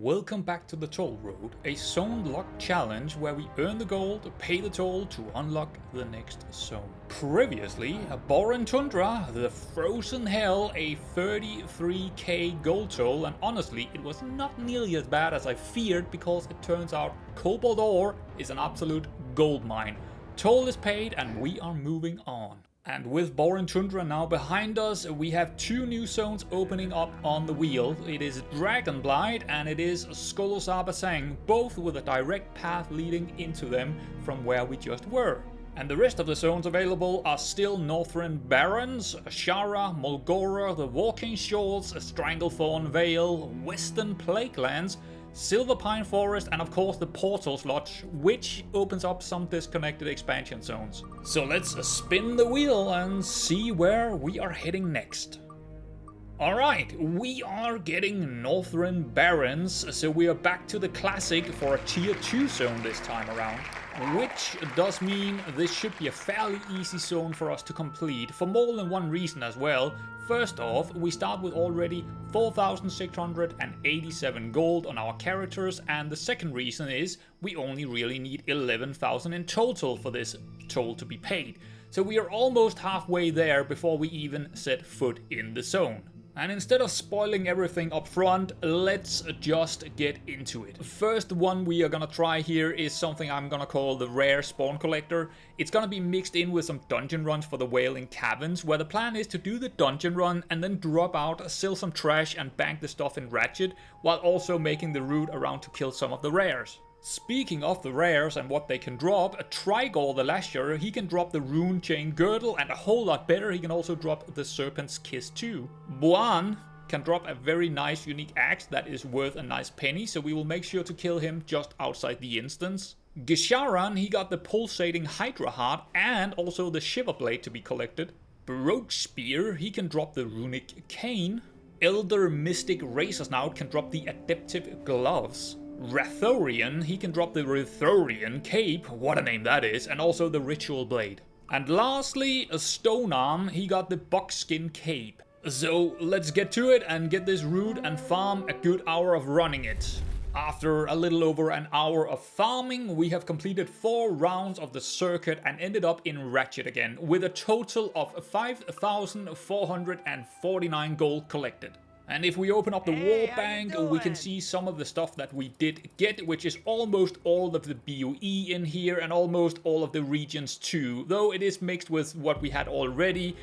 Welcome back to the Toll Road, a zone lock challenge where we earn the gold, pay the toll to unlock the next zone. Previously, Borean Tundra, the frozen hell, a 33k gold toll, and honestly it was not nearly as bad as I feared because it turns out Cobalt ore is an absolute gold mine. Toll is paid and we are moving on. And with Borean Tundra now behind us, we have two new zones opening up on the wheel. It is Dragonblight and it is Skolosabasang, both with a direct path leading into them from where we just were. And the rest of the zones available are still Northern Barrens, Shara, Mulgora, the Walking Shores, Stranglethorn Vale, Western Plaguelands, Silver Pine Forest, and of course the Portals Lodge, which opens up some disconnected expansion zones. So let's spin the wheel and see where we are heading next. Alright, we are getting Northern Barrens, so we are back to the classic for a tier 2 zone this time around. Which does mean this should be a fairly easy zone for us to complete, for more than one reason as well. First off, we start with already 4,687 gold on our characters, and the second reason is we only really need 11,000 in total for this toll to be paid. So we are almost halfway there before we even set foot in the zone. And instead of spoiling everything up front, let's just get into it. First one we are gonna try here is something I'm gonna call the rare spawn collector. It's gonna be mixed in with some dungeon runs for the Wailing Caverns, where the plan is to do the dungeon run and then drop out, sell some trash and bank the stuff in Ratchet, while also making the route around to kill some of the rares. Speaking of the rares and what they can drop, a Trigor the Lasher, he can drop the Rune Chain Girdle, and a whole lot better, he can also drop the Serpent's Kiss too. Buan can drop a very nice unique axe that is worth a nice penny, so we will make sure to kill him just outside the instance. Gisharan, he got the Pulsating Hydra Heart and also the Shiver Blade to be collected. Baroque Spear, he can drop the Runic Cane. Elder Mystic Razorsnout can drop the Adeptive Gloves. Rathorian, he can drop the Rathorian Cape, what a name that is, and also the Ritual Blade. And lastly, a Stonearm, he got the Buckskin Cape. So let's get to it and get this route and farm a good hour of running it. After a little over an hour of farming, we have completed 4 rounds of the circuit and ended up in Ratchet again, with a total of 5,449 gold collected. And if we open up the wall bank, we can see some of the stuff that we did get, which is almost all of the BOE in here and almost all of the regions too, though it is mixed with what we had already.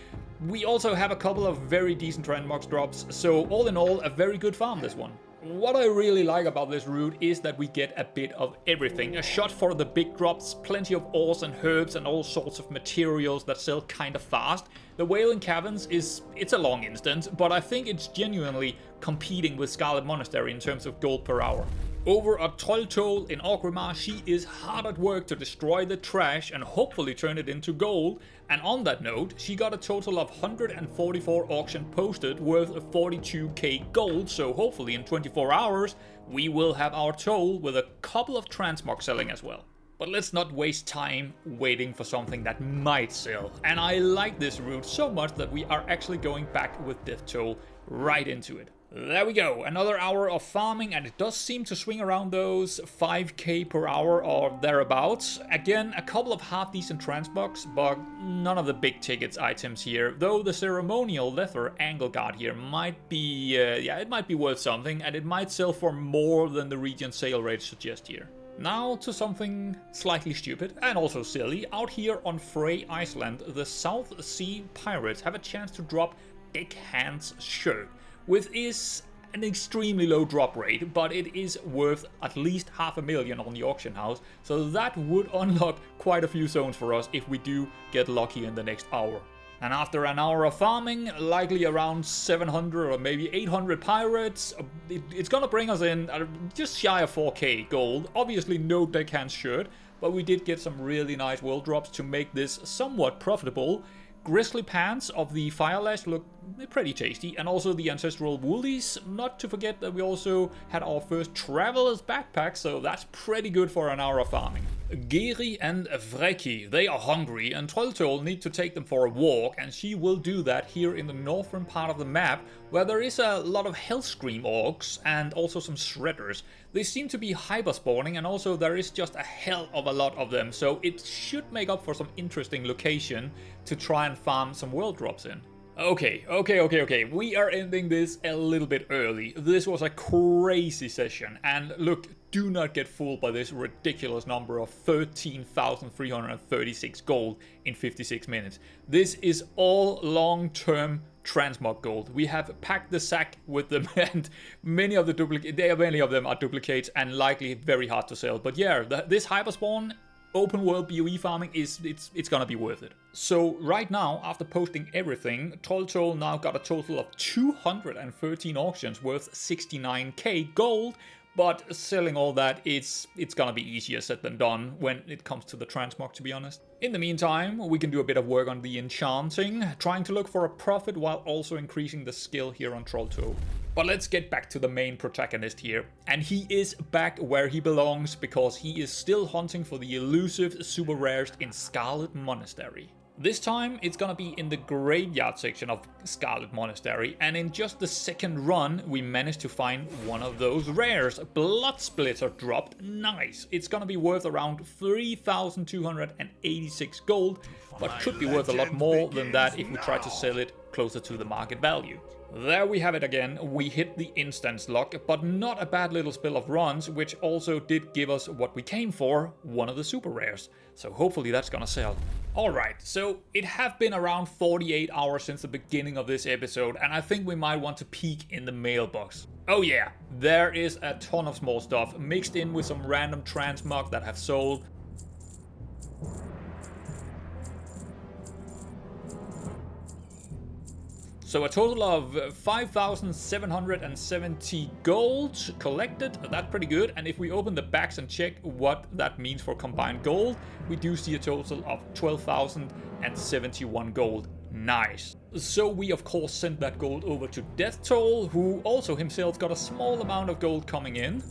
We also have a couple of very decent Trendmarks drops, so all in all, a very good farm this one. What I really like about this route is that we get a bit of everything. A shot for the big drops, plenty of ores and herbs and all sorts of materials that sell kind of fast. The Wailing Caverns it's a long instance, but I think it's genuinely competing with Scarlet Monastery in terms of gold per hour. Over at Deathtoll in Orgrimmar, she is hard at work to destroy the trash and hopefully turn it into gold. And on that note, she got a total of 144 auction posted worth 42k gold, so hopefully in 24 hours we will have our toll with a couple of transmog selling as well. But let's not waste time waiting for something that might sell. And I like this route so much that we are actually going back with Deathtoll right into it. There we go, another hour of farming, and it does seem to swing around those 5k per hour or thereabouts. Again, a couple of half-decent transmogs, but none of the big tickets items here, though the ceremonial leather angle guard here might be, it might be worth something, and it might sell for more than the region sale rates suggest here. Now to something slightly stupid and also silly. Out here on Frey Iceland, the South Sea Pirates have a chance to drop Deckhand's shirt, which is an extremely low drop rate, but it is worth at least 500,000 on the auction house, so that would unlock quite a few zones for us if we do get lucky in the next hour. And after an hour of farming, likely around 700 or maybe 800 pirates, it's gonna bring us in just shy of 4k gold. Obviously no Deckhand's shirt, but we did get some really nice world drops to make this somewhat profitable. Grizzly pants of the Firelash look pretty tasty, and also the ancestral woolies. Not to forget that we also had our first traveler's backpack, so that's pretty good for an hour of farming. Geri and Freki, they are hungry, and Deathtoll need to take them for a walk, and she will do that here in the northern part of the map, where there is a lot of Hellscream orcs and also some shredders. They seem to be hyper-spawning, and also there is just a hell of a lot of them, so it should make up for some interesting location to try and farm some world drops in. Okay, we are ending this a little bit early. This was a crazy session, and look, do not get fooled by this ridiculous number of 13,336 gold in 56 minutes. This is all long-term transmog gold. We have packed the sack with them, and many of them are duplicates and likely very hard to sell. But yeah, this hyperspawn open world BOE farming it's gonna be worth it. So right now, after posting everything, Deathtoll now got a total of 213 auctions worth 69k gold, but selling all that, it's gonna be easier said than done when it comes to the transmog, to be honest. In the meantime, we can do a bit of work on the enchanting, trying to look for a profit while also increasing the skill here on Deathtoll. But let's get back to the main protagonist here, and he is back where he belongs because he is still hunting for the elusive super rares in Scarlet Monastery. This time it's gonna be in the graveyard section of Scarlet Monastery, and in just the second run we managed to find one of those rares. Blood Splitter dropped, nice. It's gonna be worth around 3,286 gold, but could be worth a lot more than that if we try to sell it closer to the market value. There we have it again, we hit the instance lock, but not a bad little spill of runs, which also did give us what we came for, one of the super rares. So hopefully that's gonna sell. Alright, so it have been around 48 hours since the beginning of this episode, and I think we might want to peek in the mailbox. Oh yeah, there is a ton of small stuff, mixed in with some random transmog that have sold. So a total of 5,770 gold collected, that's pretty good. And if we open the backs and check what that means for combined gold, we do see a total of 12,071 gold. Nice. So we of course sent that gold over to Deathtoll, who also himself got a small amount of gold coming in.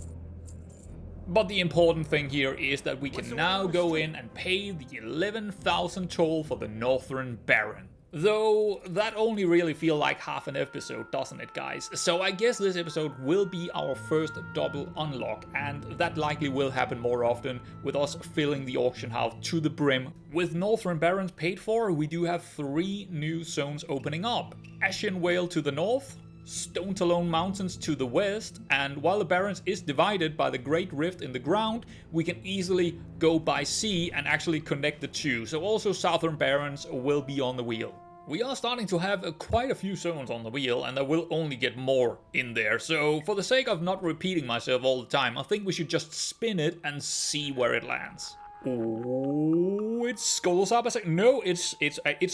But the important thing here is that we can now go in and pay the 11,000 toll for the Northern Baron. Though, that only really feel like half an episode, doesn't it, guys? So I guess this episode will be our first double unlock, and that likely will happen more often, with us filling the auction house to the brim. With Northern Barons paid for, we do have 3 new zones opening up. Ashen Vale to the north, Stone Talon Mountains to the west, and while the Barrens is divided by the Great Rift in the ground, we can easily go by sea and actually connect the two, so also Southern Barrens will be on the wheel. We are starting to have quite a few zones on the wheel, and there will only get more in there, so for the sake of not repeating myself all the time, I think we should just spin it and see where it lands. Oh, it's Skulls up. No, it's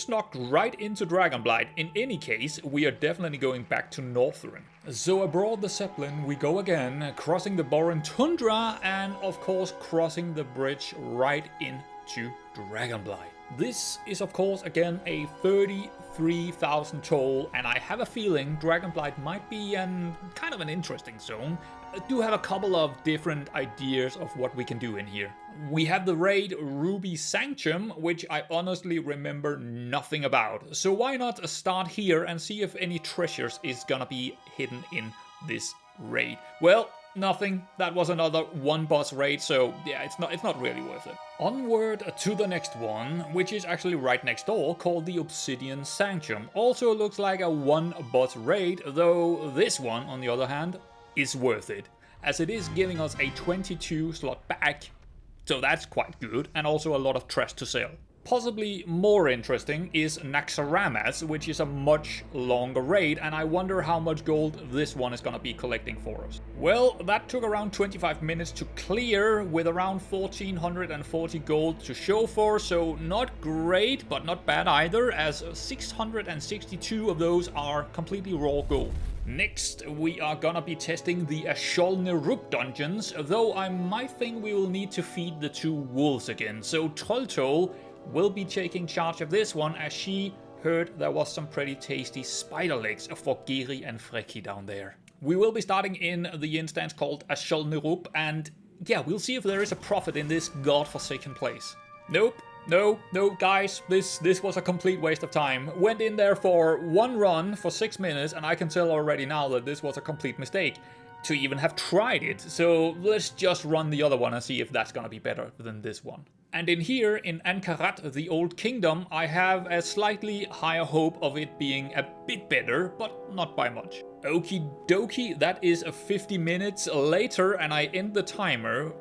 knocked right into Dragonblight. In any case, we are definitely going back to Northern. So aboard the Zeppelin we go again, crossing the Borean Tundra, and of course crossing the bridge right into Dragonblight. This is of course again a 33,000 toll, and I have a feeling Dragonblight might be kind of an interesting zone. I do have a couple of different ideas of what we can do in here. We have the raid Ruby Sanctum, which I honestly remember nothing about. So why not start here and see if any treasures is gonna be hidden in this raid. Well, nothing. That was another one boss raid, so yeah, it's not really worth it. Onward to the next one, which is actually right next door, called the Obsidian Sanctum. Also looks like a one boss raid, though this one, on the other hand, is worth it, as it is giving us a 22 slot back, so that's quite good, and also a lot of trash to sell. Possibly more interesting is Naxxaramas, which is a much longer raid, and I wonder how much gold this one is gonna be collecting for us. Well, that took around 25 minutes to clear, with around 1,440 gold to show for, so not great, but not bad either, as 662 of those are completely raw gold. Next, we are gonna be testing the Asholnerup dungeons, though I might think we will need to feed the 2 wolves again, so Deathtoll will be taking charge of this one, as she heard there was some pretty tasty spider legs for Geri and Freki down there. We will be starting in the instance called Asholnerup, and yeah, we'll see if there is a profit in this godforsaken place. Nope. No, guys, this was a complete waste of time. Went in there for one run for 6 minutes, and I can tell already now that this was a complete mistake to even have tried it. So let's just run the other one and see if that's gonna be better than this one. And in here, in Ankarat, the Old Kingdom, I have a slightly higher hope of it being a bit better, but not by much. Okie dokie, that is 50 minutes later, and I end the timer.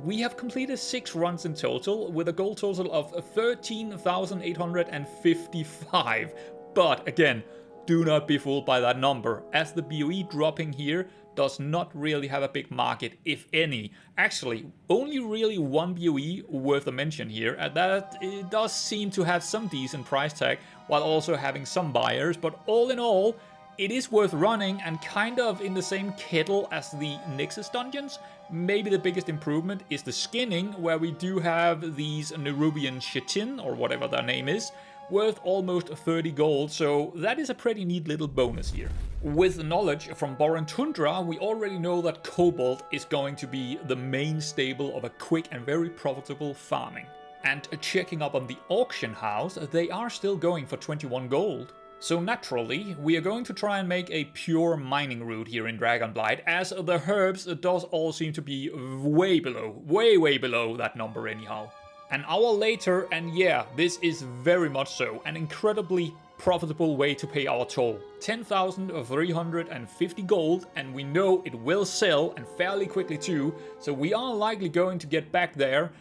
We have completed 6 runs in total, with a goal total of 13,855. But again, do not be fooled by that number, as the BOE dropping here does not really have a big market, if any. Actually, only really one BOE worth a mention here, and that it does seem to have some decent price tag, while also having some buyers, but all in all, it is worth running and kind of in the same kettle as the Nexus dungeons. Maybe the biggest improvement is the skinning, where we do have these Nerubian chitin, or whatever their name is, worth almost 30 gold, so that is a pretty neat little bonus here. With knowledge from Borean Tundra, we already know that Cobalt is going to be the main staple of a quick and very profitable farming. And checking up on the auction house, they are still going for 21 gold. So naturally, we are going to try and make a pure mining route here in Dragonblight, as the herbs does all seem to be way below, way below that number anyhow. An hour later, and yeah, this is very much so, an incredibly profitable way to pay our toll. 10,350 gold, and we know it will sell, and fairly quickly too, so we are likely going to get back there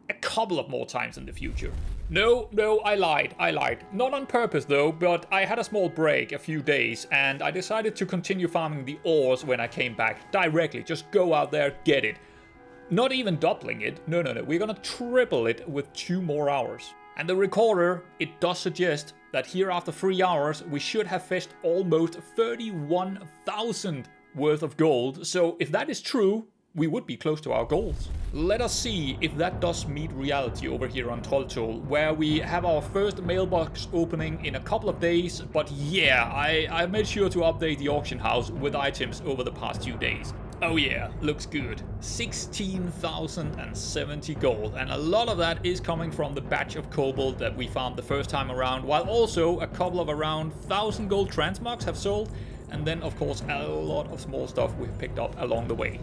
a couple of more times in the future. No, I lied. Not on purpose though, but I had a small break a few days, and I decided to continue farming the ores when I came back directly. Just go out there, get it. Not even doubling it. No. We're gonna triple it with 2 more hours. And the recorder, it does suggest that here after 3 hours, we should have fetched almost 31,000 worth of gold. So if that is true, we would be close to our goals. Let us see if that does meet reality over here on Deathtoll, where we have our first mailbox opening in a couple of days. But yeah, I made sure to update the auction house with items over the past 2 days. Oh yeah, looks good. 16,070 gold, and a lot of that is coming from the batch of Cobalt that we found the first time around, while also a couple of around 1,000 gold transmogs have sold, and then of course a lot of small stuff we've picked up along the way.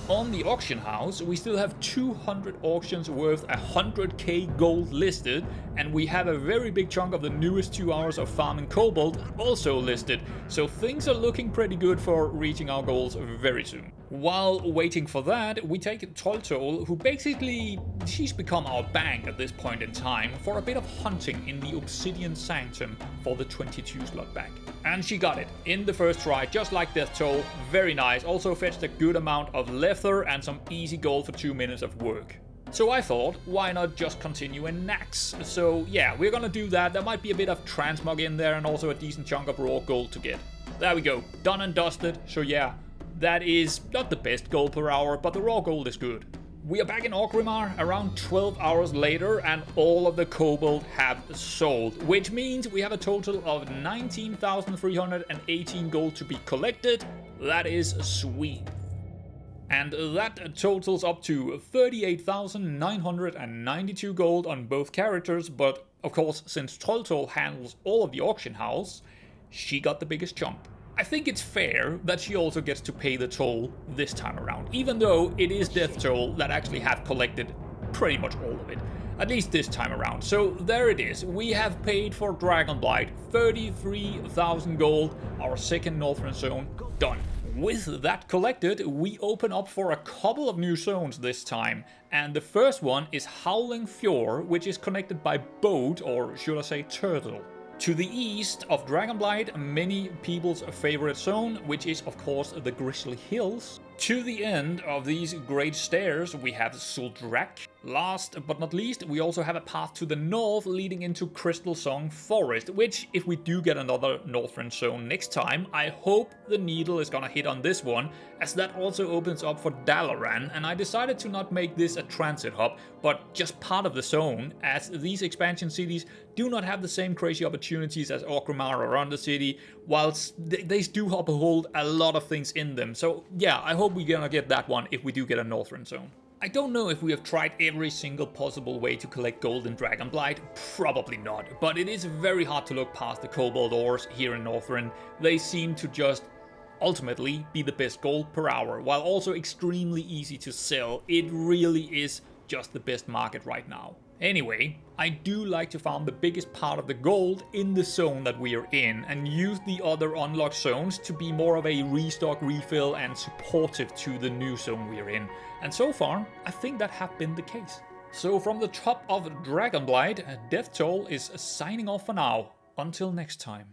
On the auction house, we still have 200 auctions worth 100k gold listed, and we have a very big chunk of the newest 2 hours of farming Cobalt also listed, so things are looking pretty good for reaching our goals very soon. While waiting for that, we take Deathtoll, who basically, she's become our bank at this point in time, for a bit of hunting in the Obsidian Sanctum for the 22 slot back. And she got it in the first try, just like Deathtoll. Very nice. Also fetched a good amount of leather and some easy gold for 2 minutes of work. So I thought, why not just continue in Nax? So yeah, we're gonna do that. There might be a bit of transmog in there and also a decent chunk of raw gold to get. There we go, done and dusted. So yeah, that is not the best gold per hour, but the raw gold is good. We are back in Orgrimmar around 12 hours later, and all of the Cobalt have sold, which means we have a total of 19,318 gold to be collected. That is sweet. And that totals up to 38,992 gold on both characters, but of course, since Deathtoll handles all of the auction house, she got the biggest chunk. I think it's fair that she also gets to pay the toll this time around, even though it is Deathtoll that actually have collected pretty much all of it, at least this time around. So there it is, we have paid for Dragonblight 33,000 gold, our second Northern Zone done. With that collected, we open up for a couple of new zones this time, and the first one is Howling Fjord, which is connected by boat, or should I say turtle. To the east of Dragonblight, many people's favorite zone, which is of course the Grizzly Hills. To the end of these great stairs, we have Zuldrak, Last but not least, we also have a path to the north leading into Crystal Song Forest, which, if we do get another Northrend zone next time, I hope the needle is gonna hit on this one, as that also opens up for Dalaran, and I decided to not make this a transit hub, but just part of the zone, as these expansion cities do not have the same crazy opportunities as Orgrimmar or Undercity, whilst they do hold a lot of things in them. So yeah, I hope we're gonna get that one if we do get a Northrend zone. I don't know if we have tried every single possible way to collect gold in Dragonblight, probably not, but it is very hard to look past the Cobalt ores here in Northrend. They seem to just ultimately be the best gold per hour, while also extremely easy to sell. It really is just the best market right now. Anyway, I do like to farm the biggest part of the gold in the zone that we are in, and use the other unlocked zones to be more of a restock, refill, and supportive to the new zone we are in. And so far, I think that have been the case. So from the top of Dragonblight, Deathtoll is signing off for now. Until next time.